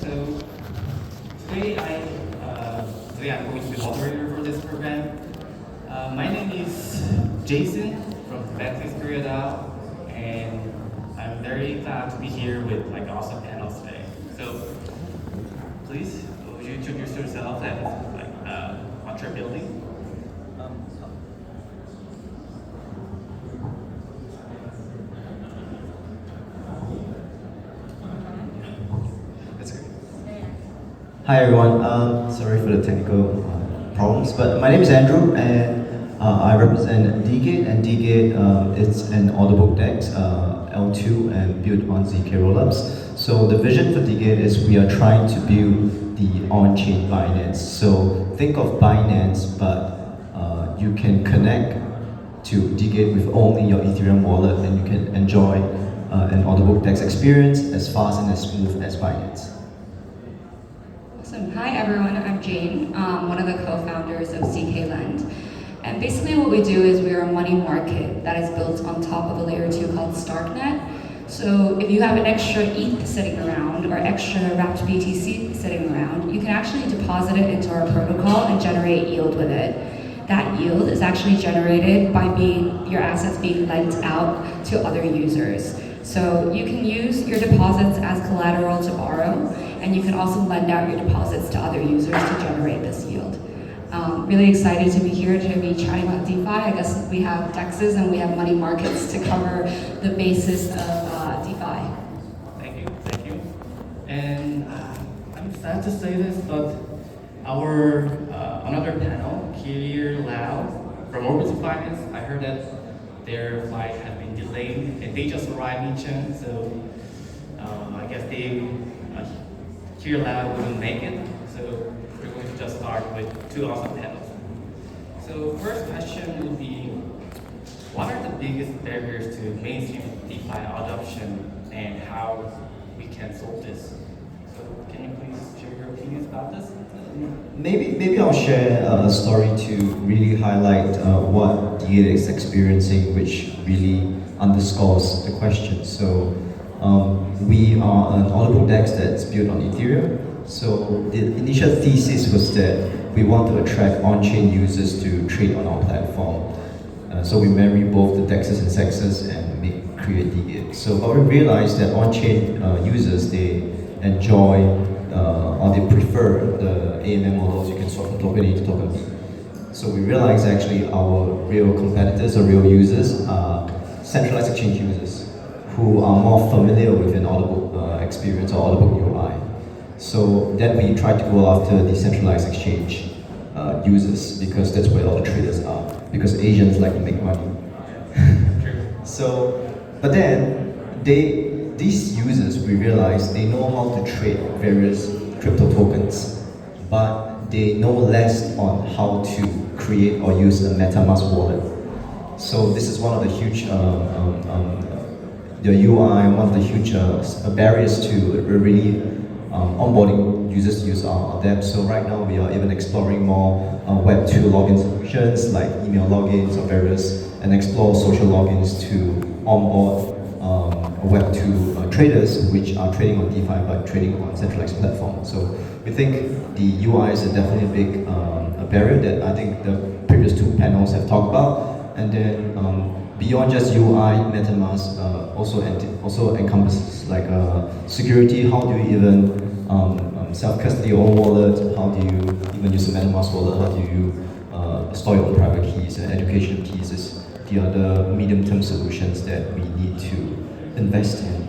So today I'm going to be moderator for this program. My name is Jason from Baptist Korea DAO, and I'm very glad to be here with like awesome panels today. So please, would you introduce yourself and what you're building? That's great. Hi everyone, sorry for the technical problems, but my name is Andrew and I represent DGate, and DGate is an order book DEX, L2 and built on ZK rollups. So the vision for DGate is we are trying to build the on-chain Binance. So think of Binance, but you can connect to DGate with only your Ethereum wallet, and you can enjoy an order book DEX experience as fast and as smooth as Binance. Awesome. Hi everyone, I'm Jane, one of the co-founders of ZK Lend. And basically what we do is we are a money market that is built on top of a layer 2 called Starknet. So if you have an extra ETH sitting around or extra wrapped BTC sitting around, you can actually deposit it into our protocol and generate yield with it. That yield is actually generated by your assets being lent out to other users. So you can use your deposits as collateral to borrow, and you can also lend out your deposits to other users to generate this yield. Really excited to be here to be chatting about DeFi. I guess we have DEXs and we have money markets to cover the basis of DeFi. Thank you. And I'm sad to say this, but our another panel, Kier Lau from Orbital Finance, I heard that their flight has been delayed and they just arrived in Chen, so I guess Kier Lau wouldn't make it. So we're going to just start with two awesome panels. So first question would be, what are the biggest barriers to mainstream DeFi adoption and how we can solve this? So can you please share your opinions about this? Maybe I'll share a story to really highlight what DGate is experiencing, which really underscores the question. So we are an order book DEX that's built on Ethereum. So the initial thesis was that we want to attract on-chain users to trade on our platform. So we marry both the DEXs and SEXs and create DGate. So but we realized that on-chain users, they enjoy or they prefer the AMM models. You can swap from token A to token B. So we realized actually our real competitors or real users are centralized exchange users who are more familiar with an order book experience or order book UI. So then we tried to go after decentralized exchange users because that's where all the traders are. Because Asians like to make money. So, but then these users, we realized they know how to trade various crypto tokens, but they know less on how to create or use a MetaMask wallet. So this is one of the huge the UI, one of the huge barriers to really onboarding users to use our dApp. So right now we are even exploring more Web 2 login solutions like email logins or various, and explore social logins to onboard Web 2 traders which are trading on DeFi but trading on centralized platforms. So we think the UI is definitely a big a barrier that I think the previous two panels have talked about. And then beyond just UI, MetaMask also encompasses like security. How do you even self-custody your own wallet? How do you even use a MetaMask wallet? How do you store your own private keys and education keys? Is the other medium-term solutions that we need to invest in.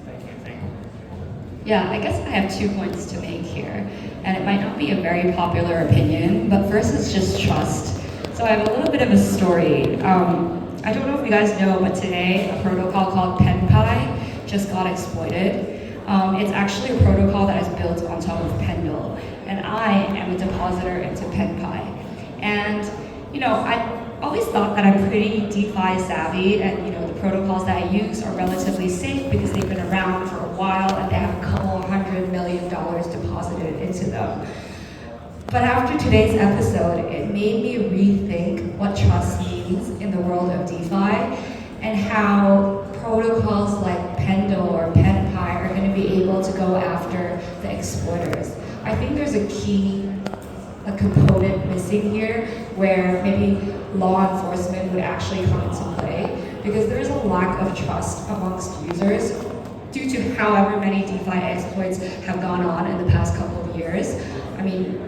Thank you. Yeah, I guess I have 2 points to make here. And it might not be a very popular opinion, but first is just trust. So I have a little bit of a story. I don't know if you guys know, but today a protocol called PenPy just got exploited. It's actually a protocol that is built on top of Pendle, and I am a depositor into PenPy. And I always thought that I'm pretty DeFi savvy, and the protocols that I use are relatively safe because they've been around for a while and they have a couple $100 million deposited into them. But after today's episode, it made me rethink what trust means in the world of DeFi and how protocols like Pendle or PenPy are going to and be able to go after the exploiters. I think there's a component missing here where maybe law enforcement would actually come into play, because there's a lack of trust amongst users due to however many DeFi exploits have gone on in the past couple of years. I mean,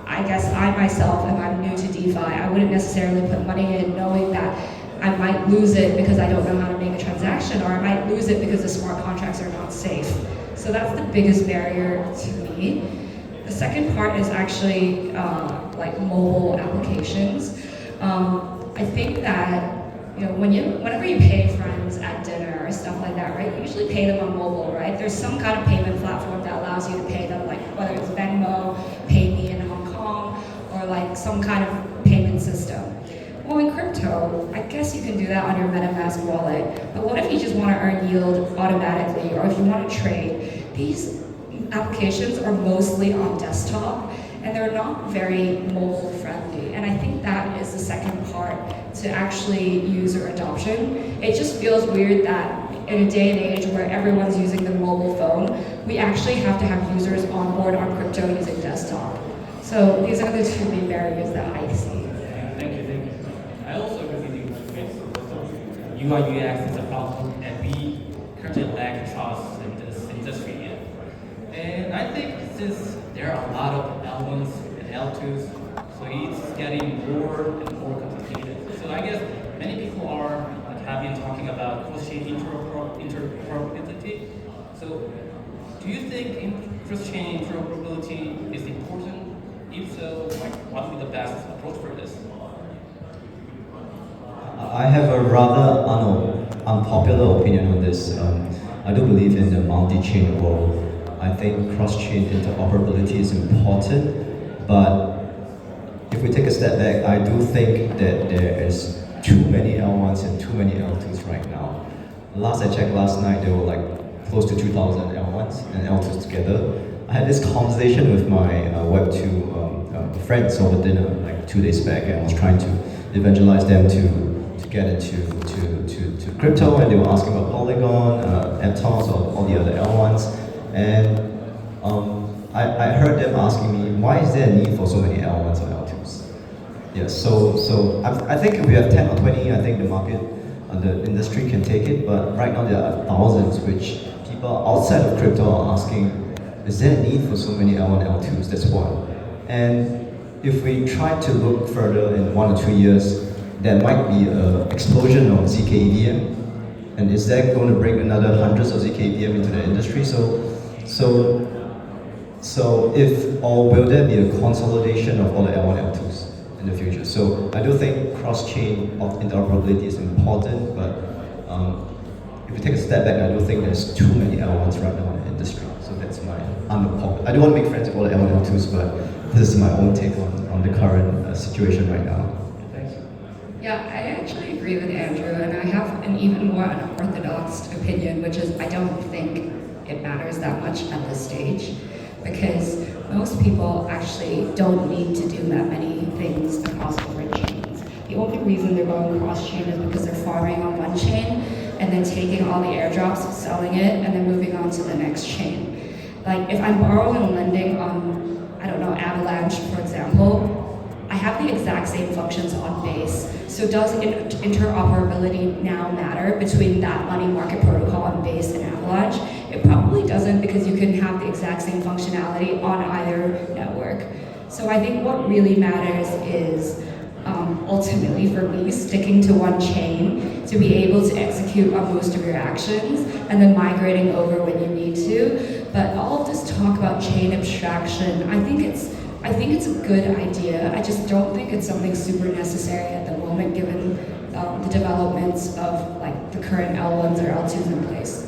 I guess I myself, if I'm new to DeFi, I wouldn't necessarily put money in knowing that I might lose it because I don't know how to make a transaction, or I might lose it because the smart contracts are not safe. So that's the biggest barrier to me. The second part is actually like mobile applications. I think that whenever you pay friends at dinner or stuff like that, right? You usually pay them on mobile, right? There's some kind of payment platform that allows you to pay them, like whether it's Venmo, PayMe in Hong Kong, or like some kind of payment system. Well, in crypto, I guess you can do that on your MetaMask wallet. But what if you just want to earn yield automatically, or if you want to trade? These applications are mostly on desktop, and they're not very mobile friendly. And I think that is the second part to actually user adoption. It just feels weird that in a day and age where everyone's using the mobile phone, we actually have to have users on board on crypto using desktop. So these are the two main barriers that I see. Thank you. I also agree with you. UI UX is a problem, and we currently lack trust in this industry yet. And I think since there are a lot of L1s and L2s, so it's getting more and more complicated. So I guess many people have been talking about cross-chain interoperability. So do you think cross-chain interoperability is important? If so, what would be the best approach for this? I have a rather unpopular opinion on this. I do believe in the multi-chain world. I think cross-chain interoperability is important, but if we take a step back, I do think that there is too many L1s and too many L2s right now. Last I checked last night, there were like close to 2,000 L1s and L2s together. I had this conversation with my Web2 friends over dinner like 2 days back, and I was trying to evangelize them to get into crypto, and they were asking about Polygon, Aptos, or all the other L1s. And I heard them asking me, why is there a need for so many L1s or L2s? Yeah, so I think if we have 10 or 20, I think the market, the industry can take it, but right now there are thousands which people outside of crypto are asking, is there a need for so many L1, L2s? That's one. And if we try to look further in 1 or 2 years, there might be an explosion of ZK EVM. And is that going to bring another hundreds of ZK EVM into the industry? So if, or will there be a consolidation of all the L1, L2s in the future? So I do think cross-chain of interoperability is important, but if you take a step back, I do think there's too many L1s right now in the industry. So that's my I don't want to make friends with all the L1, L2s, but this is my own take on the current situation right now. Yeah, I actually agree with Andrew, and I have an even more unorthodox opinion, which is I don't think it matters that much at this stage, because most people actually don't need to do that many things across different chains. The only reason they're going cross-chain is because they're farming on one chain and then taking all the airdrops, selling it, and then moving on to the next chain. Like if I'm borrowing and lending on, I don't know, Avalanche, for example, I have the exact same functions on Base. So does interoperability now matter between that money market protocol on Base and Avalanche? It probably doesn't, because you can have the exact same functionality on either network. So I think what really matters is ultimately for me sticking to one chain to be able to execute on most of your actions and then migrating over when you need to. But all of this talk about chain abstraction, I think it's a good idea. I just don't think it's something super necessary at the moment, given the developments of like the current L1s or L2s in place.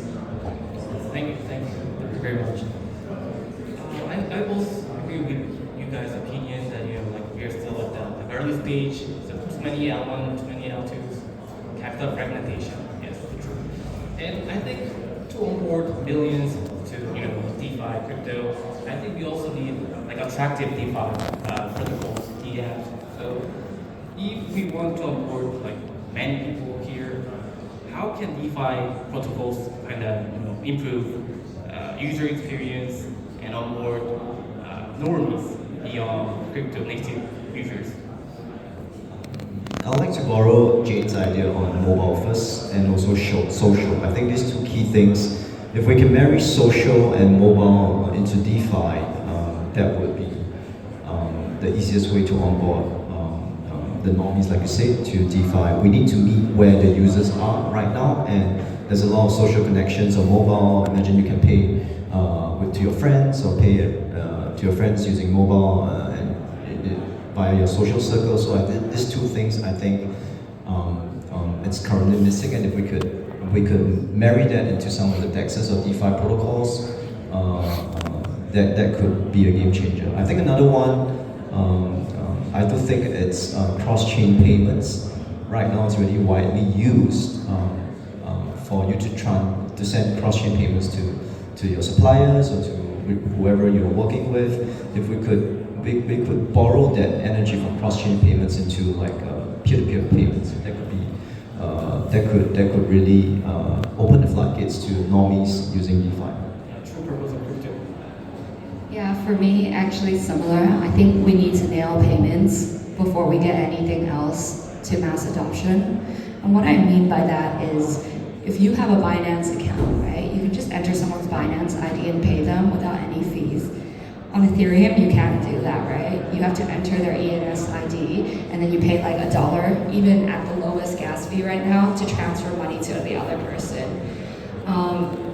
Thank you very much. I also agree with you guys' opinion that we are still at the early stage. So too many L1, too many L2s, capital fragmentation. Yes, true. And I think to onboard millions to DeFi crypto, I think we also need like attractive DeFi protocols, DApps. So if we want to onboard like many people here, how can DeFi protocols kind of improve user experience and onboard normies beyond crypto native users? I'd like to borrow Jane's idea on mobile first and also social. I think these two key things, if we can marry social and mobile into DeFi, that would be the easiest way to onboard the normies, like you said, to DeFi. We need to meet where the users are right now, and there's a lot of social connections on mobile. Imagine you can pay to your friends or pay to your friends using mobile via your social circle. So these two things, I think, it's currently missing, and if we could marry that into some of the DEXs or DeFi protocols, that could be a game changer. I think another one, I do think it's cross-chain payments. Right now, it's really widely used for you to send cross-chain payments to your suppliers or to whoever you're working with. If we could borrow that energy from cross-chain payments into like peer-to-peer payments, that could really open the floodgates to normies using DeFi. True purpose of crypto. Yeah, for me, actually similar. I think we need to nail payments before we get anything else to mass adoption. And what I mean by that is, if you have a Binance account, right, you can just enter someone's Binance ID and pay them without any fees. On Ethereum, you can't do that, right? You have to enter their ENS ID, and then you pay like $1, even at the lowest gas fee right now, to transfer money to the other person.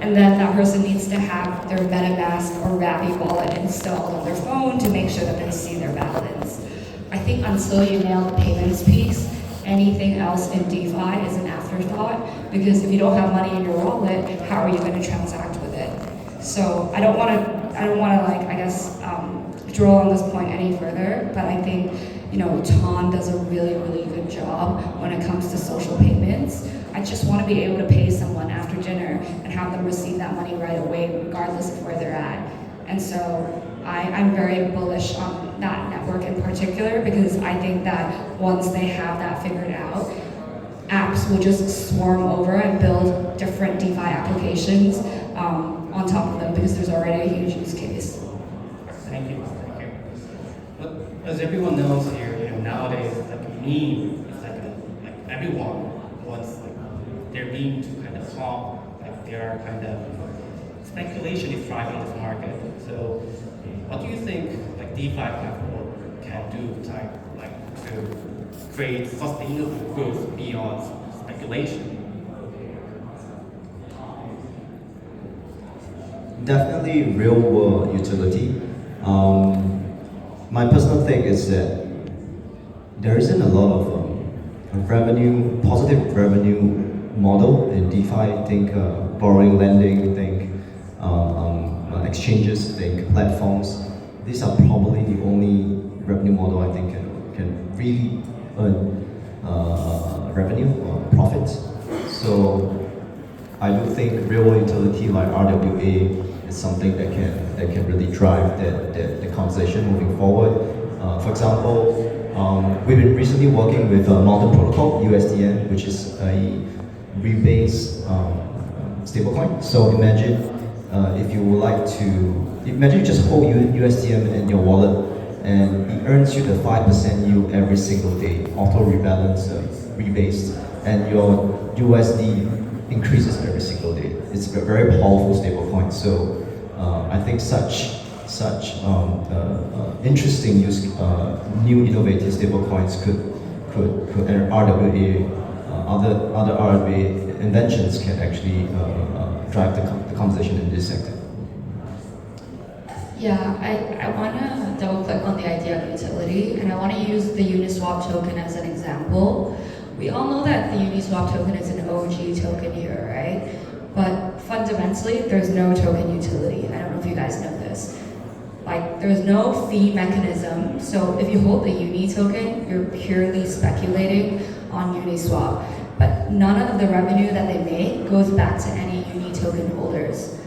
And then that person needs to have their MetaMask or Rappi wallet installed on their phone to make sure that they see their balance. I think until you nail the payments piece, anything else in DeFi is an afterthought, because if you don't have money in your wallet, how are you going to transact with it? So I don't want to like, I guess, draw on this point any further, but I think, Ton does a really, really good job when it comes to social payments. I just want to be able to pay someone after dinner and have them receive that money right away, regardless of where they're at. And so I'm very bullish on that network in particular, because I think that once they have that figured out, apps will just swarm over and build different DeFi applications on top of them, because there's already a huge use case. Thank you. But as everyone knows here, nowadays, like meme, it's like everyone wants their meme to kind of pop, like there are kind of speculation is driving this market. So, what do you think like DeFi platform can do to create sustainable growth beyond speculation? Definitely real world utility. My personal thing is that there isn't a lot of positive revenue model in DeFi. Think borrowing, lending, think exchanges, think platforms. These are probably the only revenue model I think can really earn revenue or profits. So I do think real world utility like RWA is something that can really drive the conversation moving forward. For example, we've been recently working with Mountain Protocol, USDN, which is a rebased stablecoin. So imagine if you would like to, imagine you just hold USDM in your wallet, and it earns you the 5% yield every single day, auto rebalance, rebased, and your USD increases every single day. It's a very powerful stablecoin. So I think such interesting new innovative stablecoins could and RWA, other RWA inventions can actually drive the conversation in this sector. Yeah, I want to double click on the idea of utility, and I want to use the Uniswap token as an example. We all know that the Uniswap token is an OG token here, right? But fundamentally, there's no token utility. I don't know if you guys know this. Like, there's no fee mechanism. So if you hold the Uni token, you're purely speculating on Uniswap. But none of the revenue that they make goes back to any Uni token holders.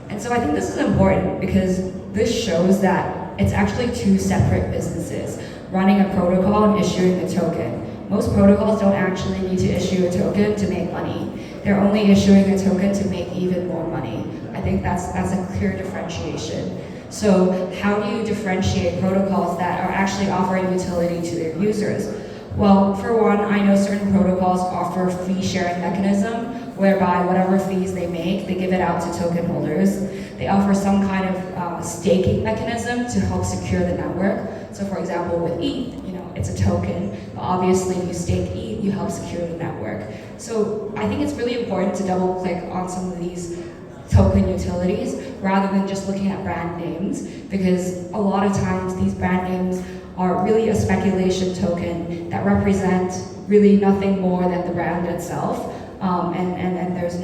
And so I think this is important, because this shows that it's actually two separate businesses, running a protocol and issuing a token. Most protocols don't actually need to issue a token to make money. They're only issuing a token to make even more money. I think that's a clear differentiation. So how do you differentiate protocols that are actually offering utility to their users? Well, for one, I know certain protocols offer fee sharing mechanism whereby whatever fees they make, they give it out to token holders. They offer some kind of staking mechanism to help secure the network. So for example, with ETH, it's a token, but obviously if you stake ETH, you help secure the network. So I think it's really important to double click on some of these token utilities rather than just looking at brand names, because a lot of times these brand names are really a speculation token that represent really nothing more than the brand itself, and there's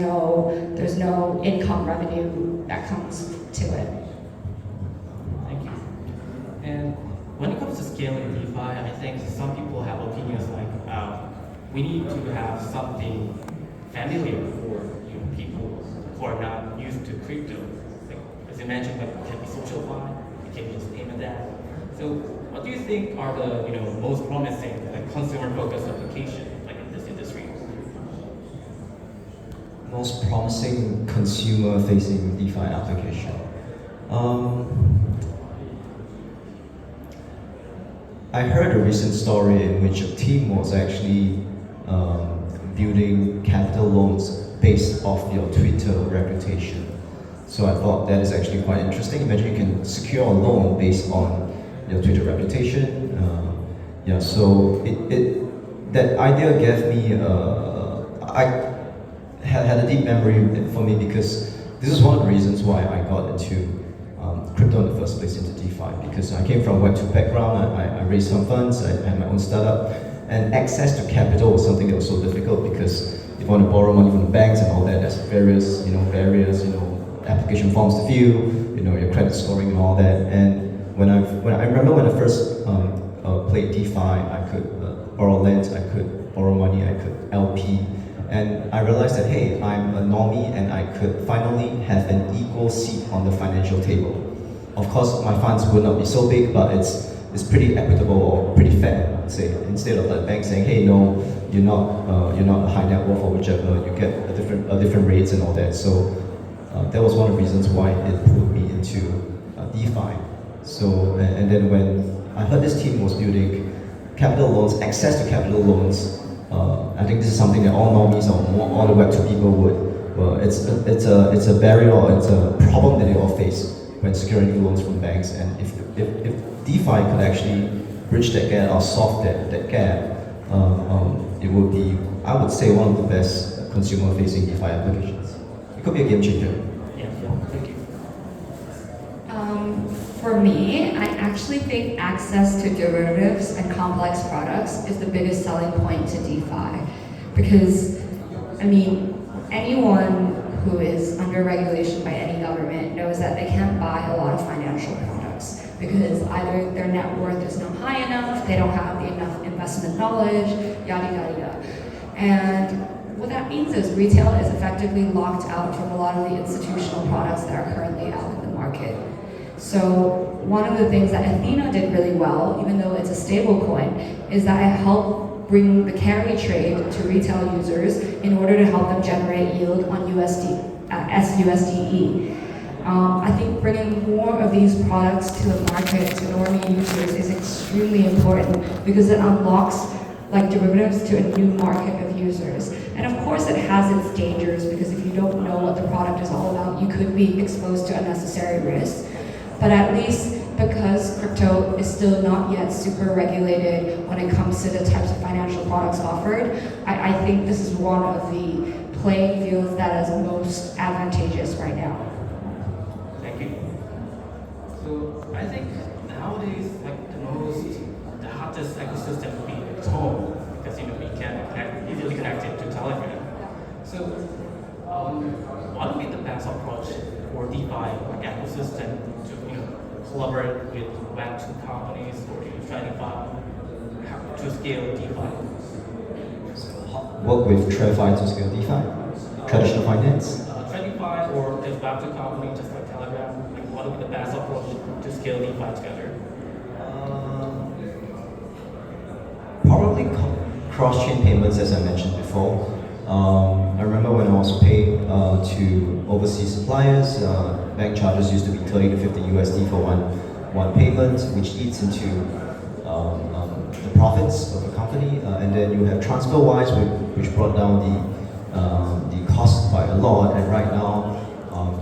no income revenue that comes to it. Thank you. And when it comes to scaling DeFi, I think some people have opinions like we need to have something familiar for people who are not used to crypto. Like, as you mentioned, like, it can be socialized, it can be just payment app. So what do you think are the most promising consumer-focused application in this industry? Most promising consumer-facing DeFi application. I heard a recent story in which a team was actually building capital loans based off your Twitter reputation. So I thought that is actually quite interesting. Imagine you can secure a loan based on your Twitter reputation. So that idea gave me I had a deep memory for me, because this is one of the reasons why I got into crypto in the first place, into DeFi, because I came from a Web2 background. I raised some funds, I had my own startup, and access to capital was something that was so difficult, because if you want to borrow money from the banks and all that, there's various barriers, application forms to fill, your credit scoring and all that. And when I remember when I first played DeFi, I could borrow land, I could borrow money, I could LP. And I realized that, hey, I'm a normie and I could finally have an equal seat on the financial table. Of course, my funds will not be so big, but it's pretty equitable or pretty fair, I'd say. Instead of the bank saying, hey, no, you're not a high net worth or whichever, you get a different rates and all that. So that was one of the reasons why it pulled me into DeFi. So and then when I heard this team was building capital loans, access to capital loans. I think this is something that all normies or all the Web2 people would. Well, it's a barrier, or it's a problem that they all face when securing loans from banks. And if DeFi could actually bridge that gap or solve that gap, it would be, I would say, one of the best consumer-facing DeFi applications. It could be a game changer. Yeah, thank you. For me, I actually think access to derivatives and complex products is the biggest selling point to DeFi. Because, anyone who is under regulation by any government knows that they can't buy a lot of financial products, because either their net worth is not high enough, they don't have enough investment knowledge, yada yada yada. And what that means is retail is effectively locked out from a lot of the institutional products that are currently out in the market. So one of the things that Athena did really well, even though it's a stable coin, is that it helped bring the carry trade to retail users in order to help them generate yield on SUSDE. I think bringing more of these products to the market, to normie users, is extremely important, because it unlocks derivatives to a new market of users. And of course it has its dangers, because if you don't know what the product is all about, you could be exposed to unnecessary risks. But at least because crypto is still not yet super regulated when it comes to the types of financial products offered, I think this is one of the playing fields that is most advantageous right now. Thank you. So I think nowadays, the hottest ecosystem would be Tone, because we can easily connect it to Telegram. So what would be the best approach for DeFi ecosystem to collaborate with Web2 companies or TradingFi to scale DeFi? Work with TradFi to scale DeFi? Traditional finance? TradingFi or just Web2 company, just like Telegram, what would be the best approach to scale DeFi together? Probably cross-chain payments, as I mentioned before. I remember when I was paid to overseas suppliers, bank charges used to be 30 to 50 USD for one payment, which eats into the profits of the company. And then you have TransferWise, which brought down the cost by a lot. And right now,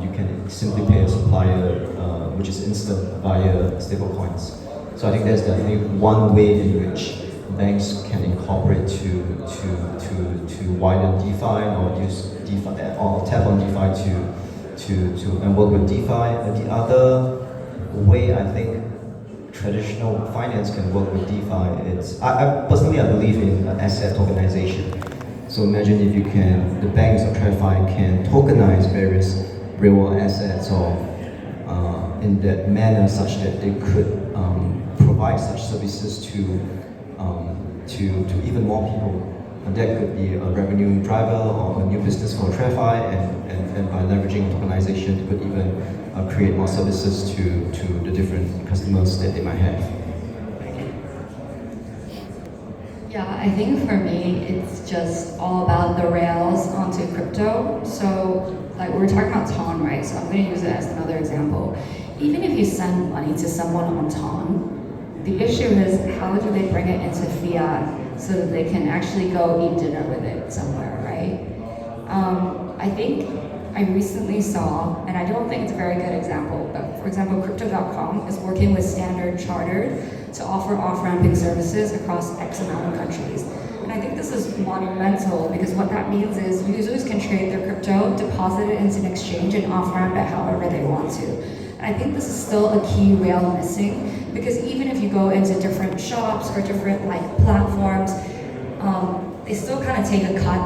you can simply pay a supplier, which is instant via stablecoins. So I think there's definitely one way in which banks can incorporate to widen DeFi or use DeFi or tap on DeFi to and work with DeFi. And the other way I think traditional finance can work with DeFi is I personally I believe in asset tokenization. So imagine if you can, the banks or TradFi can tokenize various real world assets or in that manner such that they could provide such services to even more people. And that could be a revenue driver or a new business for TradFi, and by leveraging tokenization, they could even create more services to the different customers that they might have. Yeah, I think for me, it's just all about the rails onto crypto. So, like we were talking about TON, right? So I'm going to use it as another example. Even if you send money to someone on TON, the issue is how do they bring it into fiat so that they can actually go eat dinner with it somewhere, right? I think I recently saw, and I don't think it's a very good example, but for example, Crypto.com is working with Standard Chartered to offer off-ramping services across X amount of countries. And I think this is monumental because what that means is users can trade their crypto, deposit it into an exchange, and off-ramp it however they want to. And I think this is still a key rail missing because even if you go into different shops or different platforms, they still kind of take a cut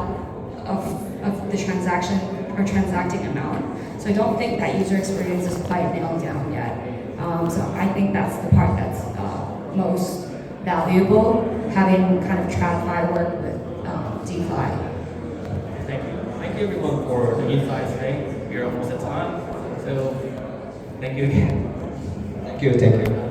of the transaction or transacting amount. So I don't think that user experience is quite nailed down yet. So I think that's the part that's most valuable, having kind of TradFi work with DeFi. Thank you. Thank you everyone for the insights today. We're almost at time. So thank you again. Thank you.